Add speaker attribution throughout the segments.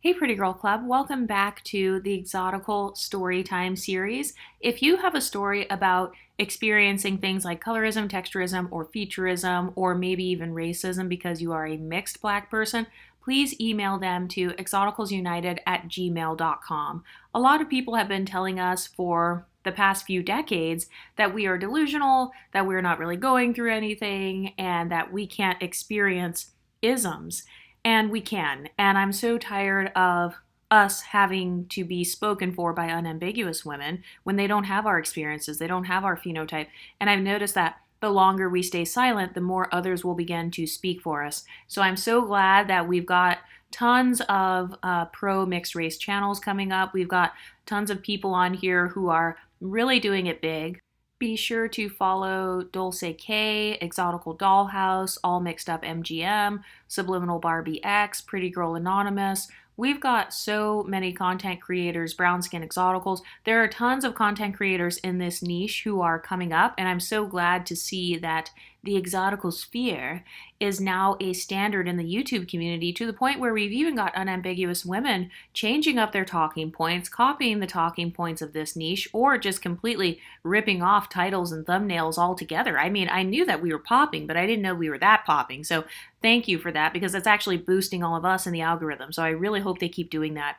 Speaker 1: Hey, Pretty Girl Club, welcome back to the Exotical Storytime series. If you have a story about experiencing things like colorism, texturism, or featureism, or maybe even racism because you are a mixed Black person, please email them to exoticalsunited@gmail.com. A lot of people have been telling us for the past few decades that we are delusional, that we're not really going through anything, and that we can't experience isms. And we can. And I'm so tired of us having to be spoken for by unambiguous women when they don't have our experiences, they don't have our phenotype. And I've noticed that the longer we stay silent, the more others will begin to speak for us. So I'm so glad that we've got tons of pro mixed race channels coming up. We've got tons of people on here who are really doing it big. Be sure to follow Dulce K, Exotical Dollhouse, All Mixed Up MGM, Subliminal Barbie X, Pretty Girl Anonymous. We've got so many content creators, Brown Skin Exoticals. There are tons of content creators in this niche who are coming up, and I'm so glad to see that the exotical sphere is now a standard in the YouTube community to the point where we've even got unambiguous women changing up their talking points, copying the talking points of this niche, or just completely ripping off titles and thumbnails altogether. I mean, I knew that we were popping, but I didn't know we were that popping. So thank you for that, because it's actually boosting all of us in the algorithm. So I really hope they keep doing that.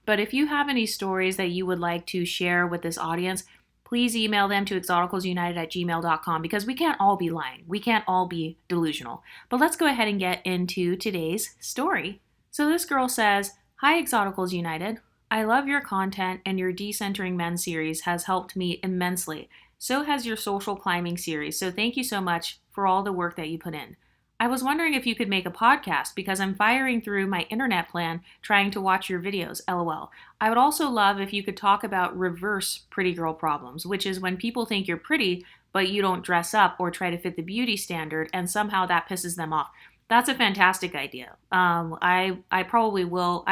Speaker 1: But if you have any stories that you would like to share with this audience, please email them to exoticalsunited@gmail.com, because we can't all be lying. We can't all be delusional. But let's go ahead and get into today's story. So this girl says, "Hi, Exoticals United. I love your content, and your Decentering Men series has helped me immensely. So has your social climbing series. So thank you so much for all the work that you put in. I was wondering if you could make a podcast because I'm firing through my internet plan trying to watch your videos, lol. I would also love if you could talk about reverse pretty girl problems, which is when people think you're pretty, but you don't dress up or try to fit the beauty standard, and somehow that pisses them off." That's a fantastic idea. I probably will.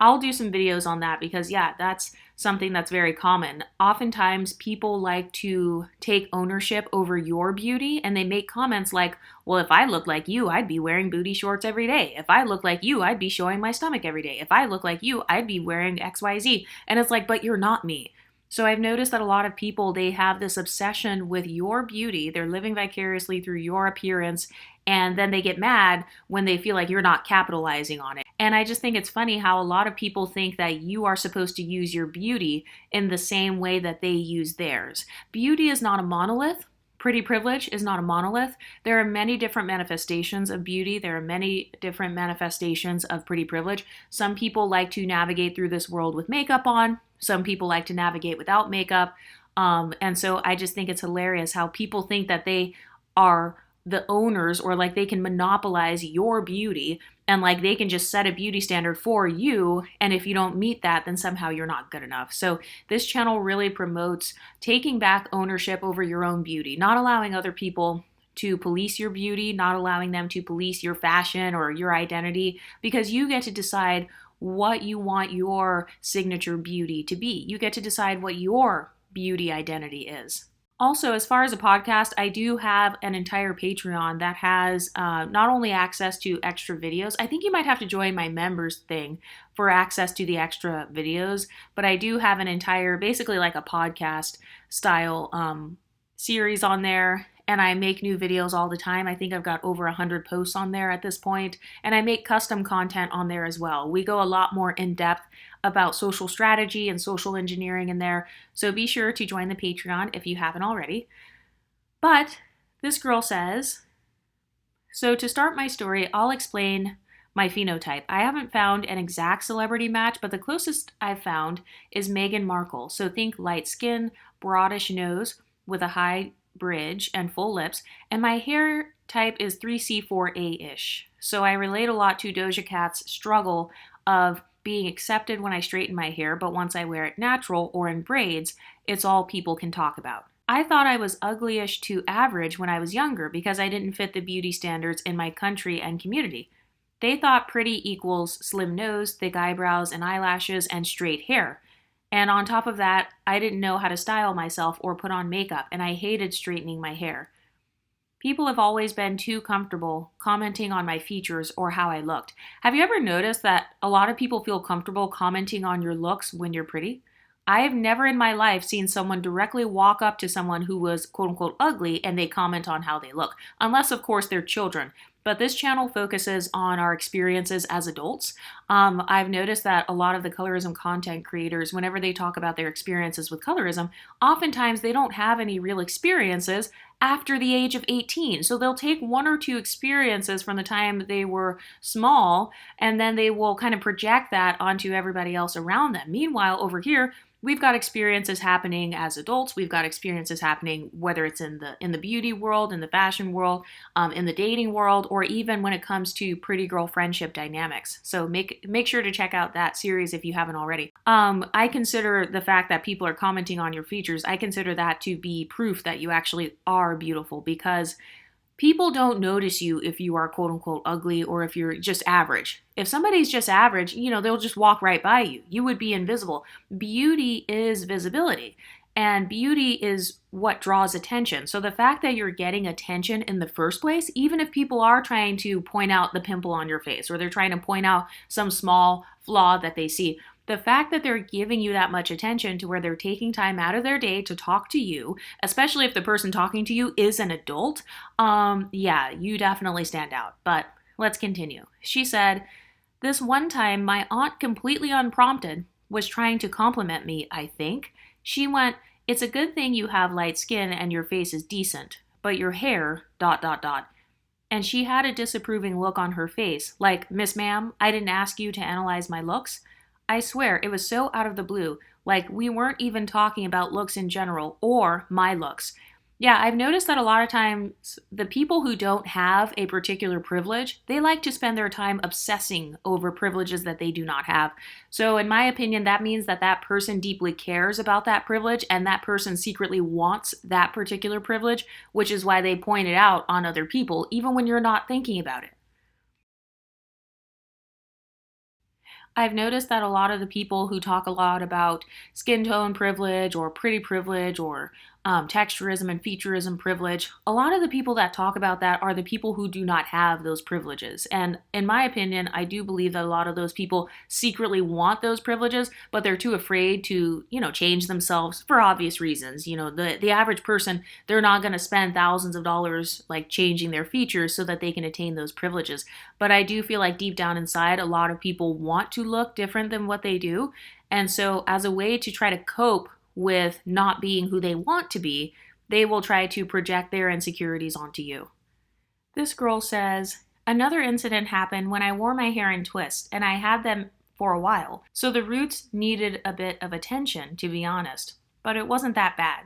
Speaker 1: I'll do some videos on that because, yeah, that's something that's very common. Oftentimes, people like to take ownership over your beauty, and they make comments like, "Well, if I looked like you, I'd be wearing booty shorts every day. If I looked like you, I'd be showing my stomach every day. If I look like you, I'd be wearing XYZ." And it's like, but you're not me. So I've noticed that a lot of people, they have this obsession with your beauty. They're living vicariously through your appearance, and then they get mad when they feel like you're not capitalizing on it. And I just think it's funny how a lot of people think that you are supposed to use your beauty in the same way that they use theirs. Beauty is not a monolith. Pretty privilege is not a monolith. There are many different manifestations of beauty. There are many different manifestations of pretty privilege. Some people like to navigate through this world with makeup on. Some people like to navigate without makeup. And so I just think it's hilarious how people think that they are the owners, or like they can monopolize your beauty, and like they can just set a beauty standard for you, and if you don't meet that, then somehow you're not good enough. So this channel really promotes taking back ownership over your own beauty, not allowing other people to police your beauty, not allowing them to police your fashion or your identity, because you get to decide what you want your signature beauty to be. You get to decide what your beauty identity is. Also, as far as a podcast, I do have an entire Patreon that has not only access to extra videos. I think you might have to join my members thing for access to the extra videos, but I do have an entire, basically like a podcast style series on there, and I make new videos all the time. I think I've got over 100 posts on there at this point, and I make custom content on there as well. We go a lot more in depth about social strategy and social engineering in there, so be sure to join the Patreon if you haven't already. But this girl says, "So to start my story, I'll explain my phenotype. I haven't found an exact celebrity match, but the closest I've found is Meghan Markle. So think light skin, broadish nose with a high bridge and full lips, and my hair type is 3C4A-ish. So I relate a lot to Doja Cat's struggle of being accepted when I straighten my hair, but once I wear it natural or in braids, it's all people can talk about. I thought I was uglyish to average when I was younger because I didn't fit the beauty standards in my country and community. They thought pretty equals slim nose, thick eyebrows and eyelashes, and straight hair. And on top of that, I didn't know how to style myself or put on makeup, and I hated straightening my hair. People have always been too comfortable commenting on my features or how I looked. Have you ever noticed that a lot of people feel comfortable commenting on your looks when you're pretty? I have never in my life seen someone directly walk up to someone who was quote unquote ugly and they comment on how they look, unless, of course, they're children. But this channel focuses on our experiences as adults. I've noticed that a lot of the colorism content creators, whenever they talk about their experiences with colorism, oftentimes they don't have any real experiences after the age of 18. So they'll take one or two experiences from the time they were small, and then they will kind of project that onto everybody else around them. Meanwhile, over here, we've got experiences happening as adults. We've got experiences happening whether it's in the beauty world, in the fashion world, in the dating world, or even when it comes to pretty girl friendship dynamics. So make sure to check out that series if you haven't already. I consider the fact that people are commenting on your features, I consider that to be proof that you actually are beautiful, because people don't notice you if you are quote unquote ugly or if you're just average. If somebody's just average, they'll just walk right by you. You would be invisible. Beauty is visibility, and beauty is what draws attention. So the fact that you're getting attention in the first place, even if people are trying to point out the pimple on your face or they're trying to point out some small flaw that they see, the fact that they're giving you that much attention to where they're taking time out of their day to talk to you, especially if the person talking to you is an adult, yeah, you definitely stand out. But let's continue. She said, this one time my aunt completely unprompted was trying to compliment me, I think. She went, it's a good thing you have light skin and your face is decent, but your hair, dot, dot, dot. And she had a disapproving look on her face, like, Miss Ma'am, I didn't ask you to analyze my looks. I swear, it was so out of the blue, like we weren't even talking about looks in general, or my looks. Yeah, I've noticed that a lot of times the people who don't have a particular privilege, they like to spend their time obsessing over privileges that they do not have. So in my opinion, that means that that person deeply cares about that privilege and that person secretly wants that particular privilege, which is why they point it out on other people, even when you're not thinking about it. I've noticed that a lot of the people who talk a lot about skin tone privilege or pretty privilege or texturism and featureism privilege, a lot of the people that talk about that are the people who do not have those privileges. And in my opinion, I do believe that a lot of those people secretly want those privileges, but they're too afraid to, change themselves for obvious reasons. The average person, they're not going to spend thousands of dollars like changing their features so that they can attain those privileges. But I do feel like deep down inside, a lot of people want to look different than what they do. And so as a way to try to cope with not being who they want to be, they will try to project their insecurities onto you. This girl says, another incident happened when I wore my hair in twists, and I had them for a while, so the roots needed a bit of attention, to be honest, but it wasn't that bad.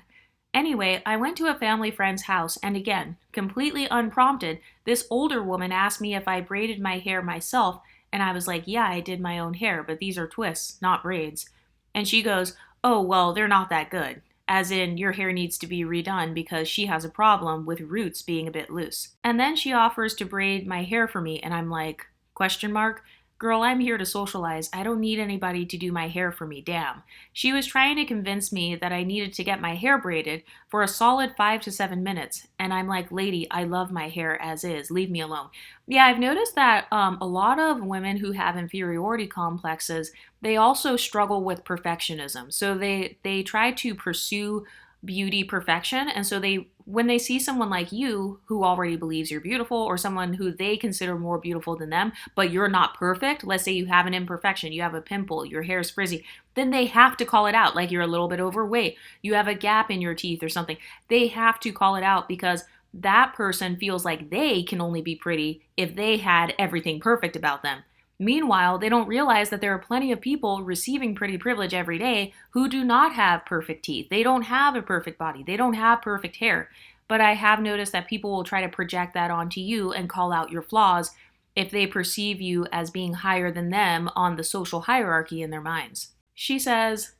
Speaker 1: Anyway, I went to a family friend's house, and again, completely unprompted, this older woman asked me if I braided my hair myself, and I was like, yeah, I did my own hair, but these are twists, not braids. And she goes, oh, well, they're not that good. As in, your hair needs to be redone because she has a problem with roots being a bit loose. And then she offers to braid my hair for me, and I'm like, question mark? Girl, I'm here to socialize. I don't need anybody to do my hair for me, damn. She was trying to convince me that I needed to get my hair braided for a solid 5 to 7 minutes. And I'm like, lady, I love my hair as is. Leave me alone. Yeah, I've noticed that a lot of women who have inferiority complexes, they also struggle with perfectionism. So they try to pursue beauty perfection, and so when they see someone like you who already believes you're beautiful, or someone who they consider more beautiful than them, but you're not perfect, let's say you have an imperfection, you have a pimple, your hair's frizzy, then they have to call it out, like you're a little bit overweight, you have a gap in your teeth or something. They have to call it out because that person feels like they can only be pretty if they had everything perfect about them. Meanwhile, they don't realize that there are plenty of people receiving pretty privilege every day who do not have perfect teeth. They don't have a perfect body. They don't have perfect hair. But I have noticed that people will try to project that onto you and call out your flaws if they perceive you as being higher than them on the social hierarchy in their minds. She says,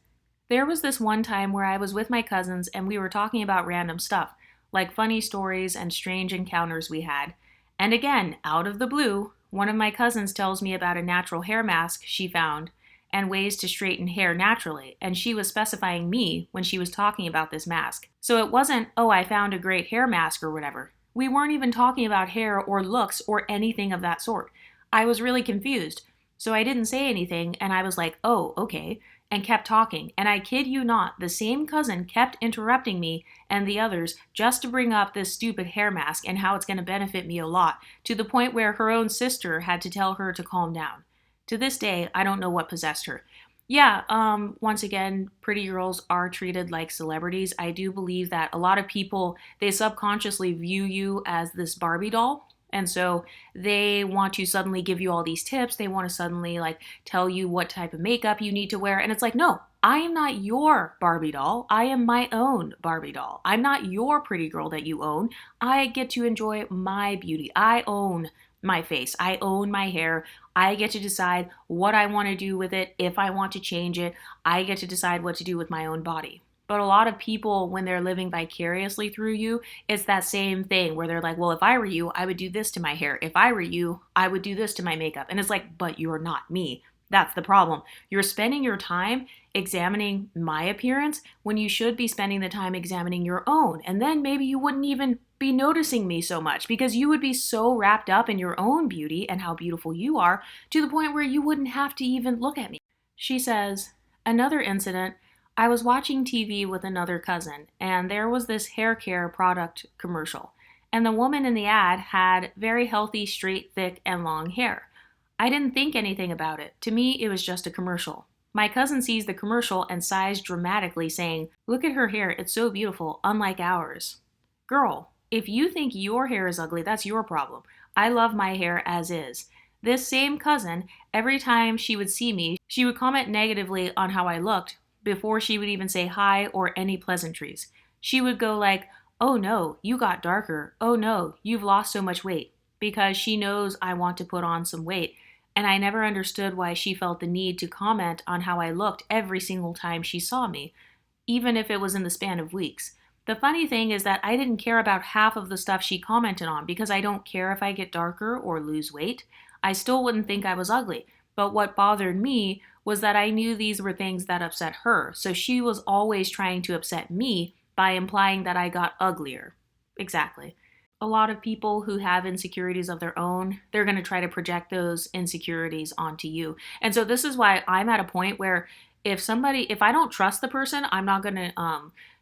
Speaker 1: there was this one time where I was with my cousins and we were talking about random stuff, like funny stories and strange encounters we had. And again, out of the blue, one of my cousins tells me about a natural hair mask she found and ways to straighten hair naturally, and she was specifying me when she was talking about this mask. So it wasn't, oh, I found a great hair mask or whatever. We weren't even talking about hair or looks or anything of that sort. I was really confused. So I didn't say anything and I was like, oh, okay, and kept talking. And I kid you not, the same cousin kept interrupting me and the others just to bring up this stupid hair mask and how it's going to benefit me a lot, to the point where her own sister had to tell her to calm down. To this day, I don't know what possessed her. Yeah, once again, pretty girls are treated like celebrities. I do believe that a lot of people, they subconsciously view you as this Barbie doll. And so they want to suddenly give you all these tips. They want to suddenly like tell you what type of makeup you need to wear. And it's like, no, I am not your Barbie doll. I am my own Barbie doll. I'm not your pretty girl that you own. I get to enjoy my beauty. I own my face. I own my hair. I get to decide what I want to do with it. If I want to change it, I get to decide what to do with my own body. But a lot of people, when they're living vicariously through you, it's that same thing where they're like, well, if I were you, I would do this to my hair. If I were you, I would do this to my makeup. And it's like, but you're not me. That's the problem. You're spending your time examining my appearance when you should be spending the time examining your own. And then maybe you wouldn't even be noticing me so much because you would be so wrapped up in your own beauty and how beautiful you are to the point where you wouldn't have to even look at me. She says, another incident, I was watching TV with another cousin and there was this hair care product commercial. And the woman in the ad had very healthy, straight, thick, and long hair. I didn't think anything about it. To me, it was just a commercial. My cousin sees the commercial and sighs dramatically, saying, look at her hair, it's so beautiful, unlike ours. Girl, if you think your hair is ugly, that's your problem. I love my hair as is. This same cousin, every time she would see me, she would comment negatively on how I looked before she would even say hi or any pleasantries. She would go like, oh no, you got darker. Oh no, you've lost so much weight. Because she knows I want to put on some weight. And I never understood why she felt the need to comment on how I looked every single time she saw me, even if it was in the span of weeks. The funny thing is that I didn't care about half of the stuff she commented on because I don't care if I get darker or lose weight. I still wouldn't think I was ugly. But what bothered me was that I knew these were things that upset her. So she was always trying to upset me by implying that I got uglier. Exactly. A lot of people who have insecurities of their own, they're going to try to project those insecurities onto you. And so this is why I'm at a point where if I don't trust the person, I'm not going to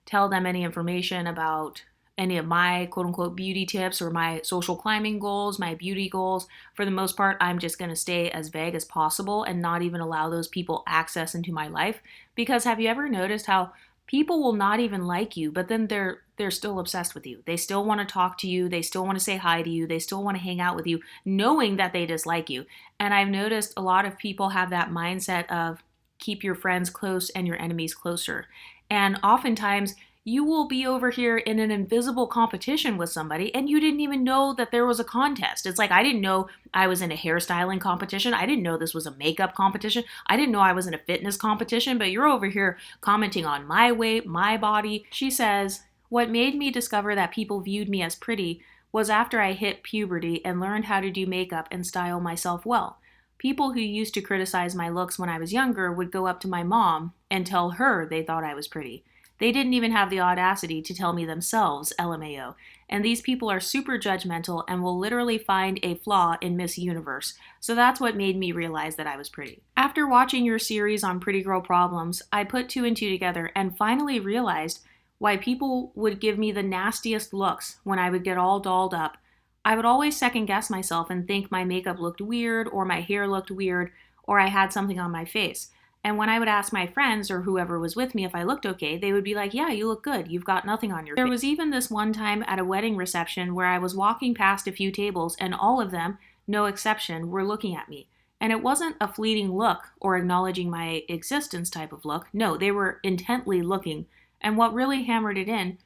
Speaker 1: tell them any information about any of my quote unquote beauty tips or my social climbing goals, my beauty goals. For the most part, I'm just going to stay as vague as possible and not even allow those people access into my life. Because have you ever noticed how people will not even like you, but then they're still obsessed with you. They still want to talk to you. They still want to say hi to you. They still want to hang out with you, knowing that they dislike you. And I've noticed a lot of people have that mindset of keep your friends close and your enemies closer. And oftentimes you will be over here in an invisible competition with somebody and you didn't even know that there was a contest. It's like, I didn't know I was in a hairstyling competition. I didn't know this was a makeup competition. I didn't know I was in a fitness competition, but you're over here commenting on my weight, my body. She says, what made me discover that people viewed me as pretty was after I hit puberty and learned how to do makeup and style myself well. People who used to criticize my looks when I was younger would go up to my mom and tell her they thought I was pretty. They didn't even have the audacity to tell me themselves, LMAO. And these people are super judgmental and will literally find a flaw in Miss Universe. So that's what made me realize that I was pretty. After watching your series on pretty girl problems, I put two and two together and finally realized why people would give me the nastiest looks when I would get all dolled up. I would always second guess myself and think my makeup looked weird or my hair looked weird or I had something on my face. And when I would ask my friends or whoever was with me if I looked okay, they would be like, yeah, you look good. You've got nothing on your face. There was even this one time at a wedding reception where I was walking past a few tables and all of them, no exception, were looking at me. And it wasn't a fleeting look or acknowledging my existence type of look. No, they were intently looking. And what really hammered it in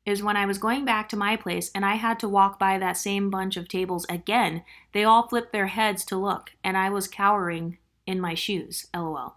Speaker 1: is when I was going back to my place and I had to walk by that same bunch of tables again, they all flipped their heads to look and I was cowering in my shoes, LOL.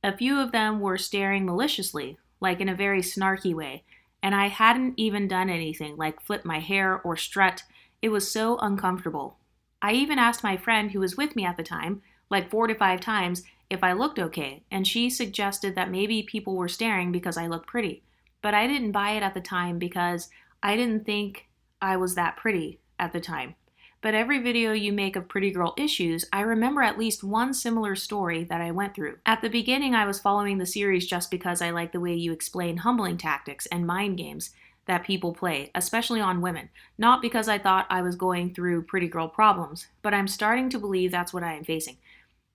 Speaker 1: A few of them were staring maliciously, like in a very snarky way, and I hadn't even done anything like flip my hair or strut. It was so uncomfortable. I even asked my friend who was with me at the time, like 4 to 5 times, if I looked okay, and she suggested that maybe people were staring because I looked pretty. But I didn't buy it at the time because I didn't think I was that pretty at the time. But every video you make of pretty girl issues, I remember at least one similar story that I went through. At the beginning, I was following the series just because I like the way you explain humbling tactics and mind games that people play, especially on women. Not because I thought I was going through pretty girl problems, but I'm starting to believe that's what I am facing.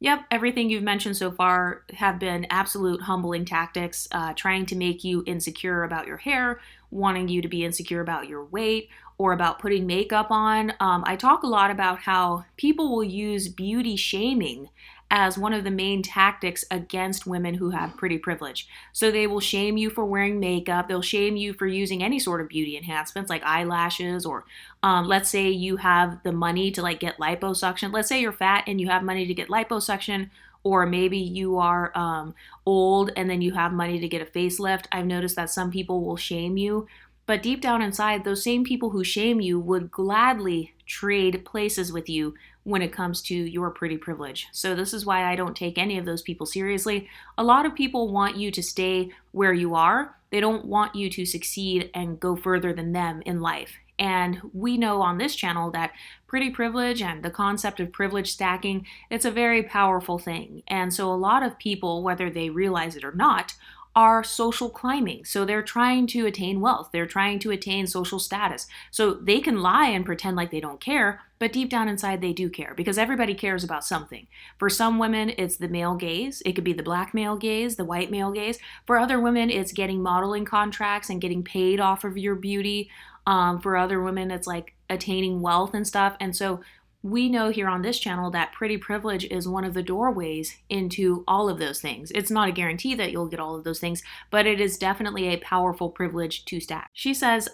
Speaker 1: Yep, everything you've mentioned so far have been absolute humbling tactics, trying to make you insecure about your hair, wanting you to be insecure about your weight, or about putting makeup on. I talk a lot about how people will use beauty shaming as one of the main tactics against women who have pretty privilege. So they will shame you for wearing makeup. They'll shame you for using any sort of beauty enhancements like eyelashes, or let's say you have the money to like get liposuction. Let's say you're fat and you have money to get liposuction, or maybe you are old and then you have money to get a facelift. I've noticed that some people will shame you, but deep down inside, those same people who shame you would gladly trade places with you when it comes to your pretty privilege. So this is why I don't take any of those people seriously. A lot of people want you to stay where you are. They don't want you to succeed and go further than them in life. And we know on this channel that pretty privilege and the concept of privilege stacking, it's a very powerful thing. And so a lot of people, whether they realize it or not, are social climbing. So they're trying to attain wealth. They're trying to attain social status. So they can lie and pretend like they don't care, but deep down inside they do care because everybody cares about something. For some women, it's the male gaze. It could be the black male gaze, the white male gaze. For other women, it's getting modeling contracts and getting paid off of your beauty. For other women, it's like attaining wealth and stuff. And so we know here on this channel that pretty privilege is one of the doorways into all of those things. It's not a guarantee that you'll get all of those things, but it is definitely a powerful privilege to stack. She says,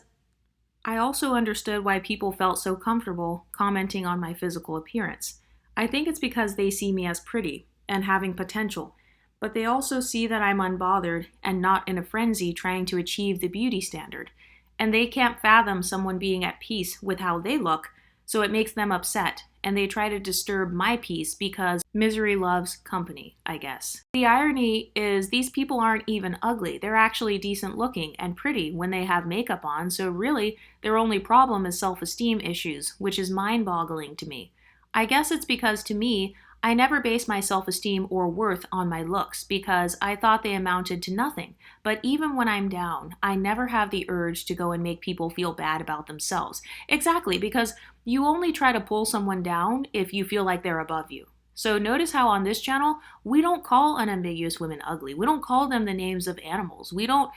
Speaker 1: I also understood why people felt so comfortable commenting on my physical appearance. I think it's because they see me as pretty and having potential, but they also see that I'm unbothered and not in a frenzy trying to achieve the beauty standard. And they can't fathom someone being at peace with how they look, so it makes them upset, and they try to disturb my peace because misery loves company, I guess. The irony is these people aren't even ugly. They're actually decent looking and pretty when they have makeup on, so really their only problem is self-esteem issues, which is mind-boggling to me. I guess it's because to me, I never base my self-esteem or worth on my looks because I thought they amounted to nothing. But even when I'm down, I never have the urge to go and make people feel bad about themselves. Exactly, because you only try to pull someone down if you feel like they're above you. So notice how on this channel, we don't call unambiguous women ugly. We don't call them the names of animals. We don't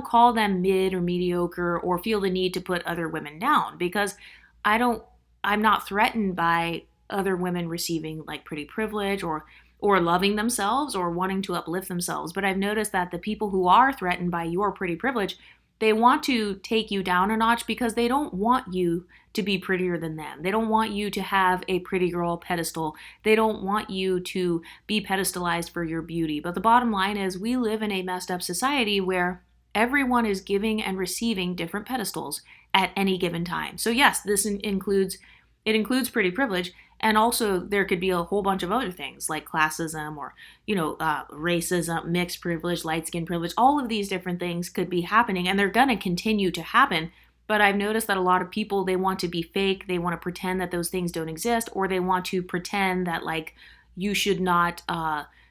Speaker 1: call them mid or mediocre or feel the need to put other women down because I'm not threatened by other women receiving like pretty privilege or loving themselves or wanting to uplift themselves. But I've noticed that the people who are threatened by your pretty privilege, they want to take you down a notch because they don't want you to be prettier than them. They don't want you to have a pretty girl pedestal. They don't want you to be pedestalized for your beauty. But the bottom line is we live in a messed up society where everyone is giving and receiving different pedestals at any given time. So yes, this includes pretty privilege. And also there could be a whole bunch of other things like classism or, racism, mixed privilege, light skin privilege. All of these different things could be happening and they're going to continue to happen. But I've noticed that a lot of people, they want to be fake. They want to pretend that those things don't exist, or they want to pretend that like you should not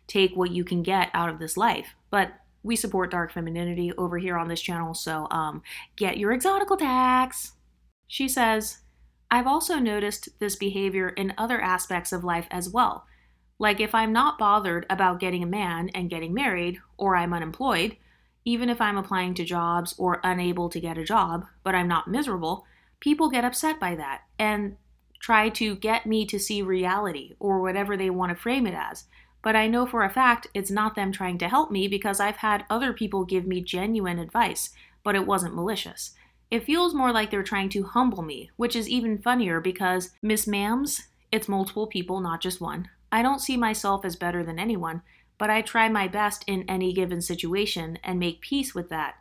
Speaker 1: take what you can get out of this life. But we support dark femininity over here on this channel. So get your exotical tax. She says, I've also noticed this behavior in other aspects of life as well. Like if I'm not bothered about getting a man and getting married, or I'm unemployed, even if I'm applying to jobs or unable to get a job, but I'm not miserable, people get upset by that and try to get me to see reality or whatever they want to frame it as. But I know for a fact it's not them trying to help me because I've had other people give me genuine advice, but it wasn't malicious. It feels more like they're trying to humble me, which is even funnier because, Miss Ma'ams, it's multiple people, not just one. I don't see myself as better than anyone, but I try my best in any given situation and make peace with that.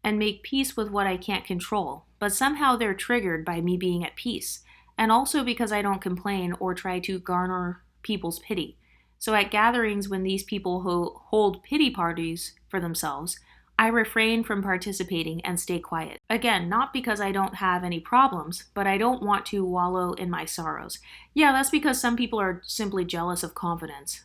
Speaker 1: And make peace with what I can't control. But somehow they're triggered by me being at peace. And also because I don't complain or try to garner people's pity. So at gatherings when these people hold pity parties for themselves, I refrain from participating and stay quiet. Again, not because I don't have any problems, but I don't want to wallow in my sorrows. Yeah, that's because some people are simply jealous of confidence.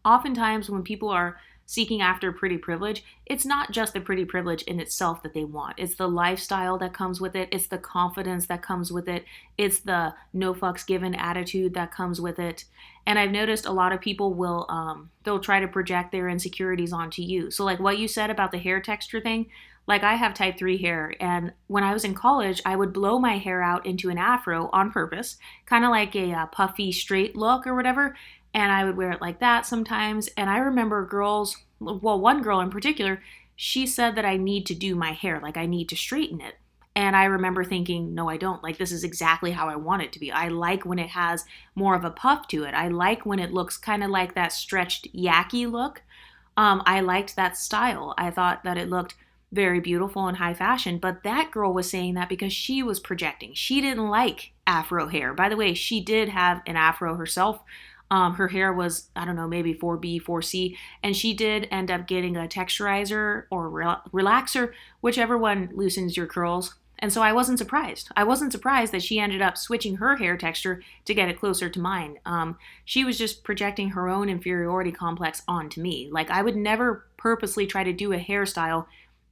Speaker 1: Oftentimes, when people are seeking after pretty privilege, it's not just the pretty privilege in itself that they want. It's the lifestyle that comes with it, it's the confidence that comes with it, it's the no fucks given attitude that comes with it. And I've noticed a lot of people will they'll try to project their insecurities onto you. So like what you said about the hair texture thing, like I have type 3 hair, and when I was in college, I would blow my hair out into an afro on purpose, kind of like a puffy straight look or whatever, and I would wear it like that sometimes. And I remember girls, well, one girl in particular, she said that I need to do my hair, like I need to straighten it. And I remember thinking, no, I don't. Like, this is exactly how I want it to be. I like when it has more of a puff to it. I like when it looks kind of like that stretched yaki look. I liked that style. I thought that it looked very beautiful and high fashion. But that girl was saying that because she was projecting. She didn't like afro hair. By the way, she did have an afro herself. Her hair was, I don't know, maybe 4B, 4C, and she did end up getting a texturizer or relaxer, whichever one loosens your curls. And so I wasn't surprised. I wasn't surprised that she ended up switching her hair texture to get it closer to mine. She was just projecting her own inferiority complex onto me. Like, I would never purposely try to do a hairstyle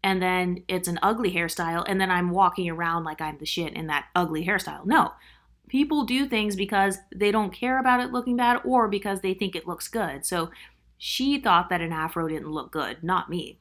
Speaker 1: and then it's an ugly hairstyle and then I'm walking around like I'm the shit in that ugly hairstyle. No, people do things because they don't care about it looking bad or because they think it looks good. So she thought that an afro didn't look good, not me.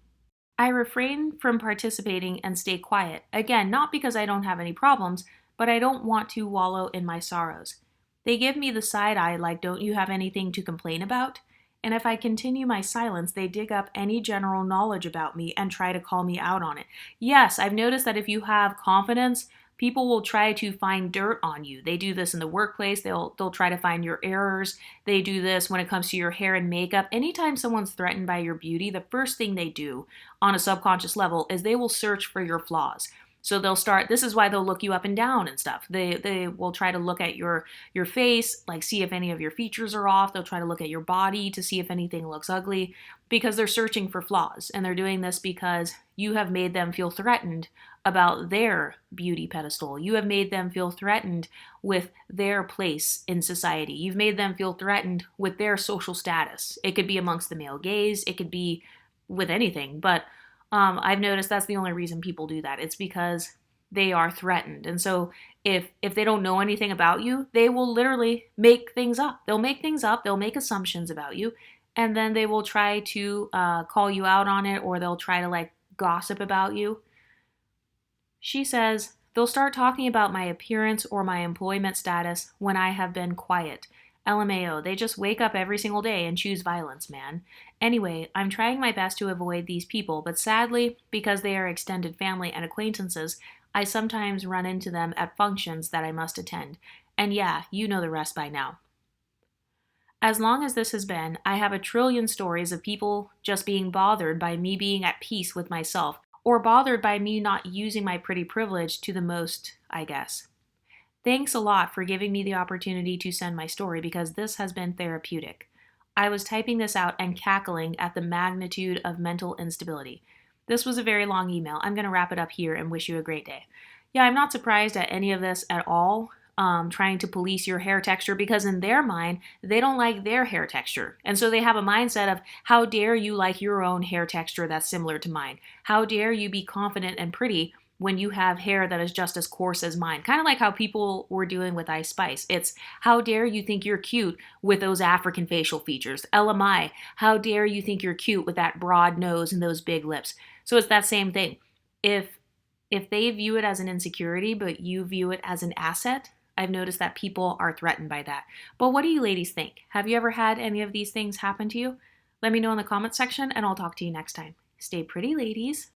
Speaker 1: I refrain from participating and stay quiet. Again, not because I don't have any problems, but I don't want to wallow in my sorrows. They give me the side eye like, don't you have anything to complain about? And if I continue my silence, they dig up any general knowledge about me and try to call me out on it. Yes, I've noticed that if you have confidence, people will try to find dirt on you. They do this in the workplace. They'll try to find your errors. They do this when it comes to your hair and makeup. Anytime someone's threatened by your beauty, the first thing they do on a subconscious level is they will search for your flaws. So they'll start, this is why they'll look you up and down and stuff. They will try to look at your face, like see if any of your features are off. They'll try to look at your body to see if anything looks ugly because they're searching for flaws. And they're doing this because you have made them feel threatened about their beauty pedestal. You have made them feel threatened with their place in society. You've made them feel threatened with their social status. It could be amongst the male gaze. It could be with anything, but I've noticed that's the only reason people do that. It's because they are threatened. And so if they don't know anything about you, they will literally make things up. They'll make things up. They'll make assumptions about you. And then they will try to call you out on it, or they'll try to like gossip about you. She says, they'll start talking about my appearance or my employment status when I have been quiet. LMAO, they just wake up every single day and choose violence, man. Anyway, I'm trying my best to avoid these people, but sadly, because they are extended family and acquaintances, I sometimes run into them at functions that I must attend. And yeah, you know the rest by now. As long as this has been, I have a trillion stories of people just being bothered by me being at peace with myself, or bothered by me not using my pretty privilege to the most, I guess. Thanks a lot for giving me the opportunity to send my story because this has been therapeutic. I was typing this out and cackling at the magnitude of mental instability. This was a very long email. I'm going to wrap it up here and wish you a great day. Yeah, I'm not surprised at any of this at all, trying to police your hair texture because in their mind, they don't like their hair texture. And so they have a mindset of, how dare you like your own hair texture that's similar to mine? How dare you be confident and pretty when you have hair that is just as coarse as mine? Kind of like how people were doing with Ice Spice. It's, how dare you think you're cute with those African facial features? LMI, how dare you think you're cute with that broad nose and those big lips? So it's that same thing. If they view it as an insecurity, but you view it as an asset, I've noticed that people are threatened by that. But what do you ladies think? Have you ever had any of these things happen to you? Let me know in the comment section and I'll talk to you next time. Stay pretty, ladies.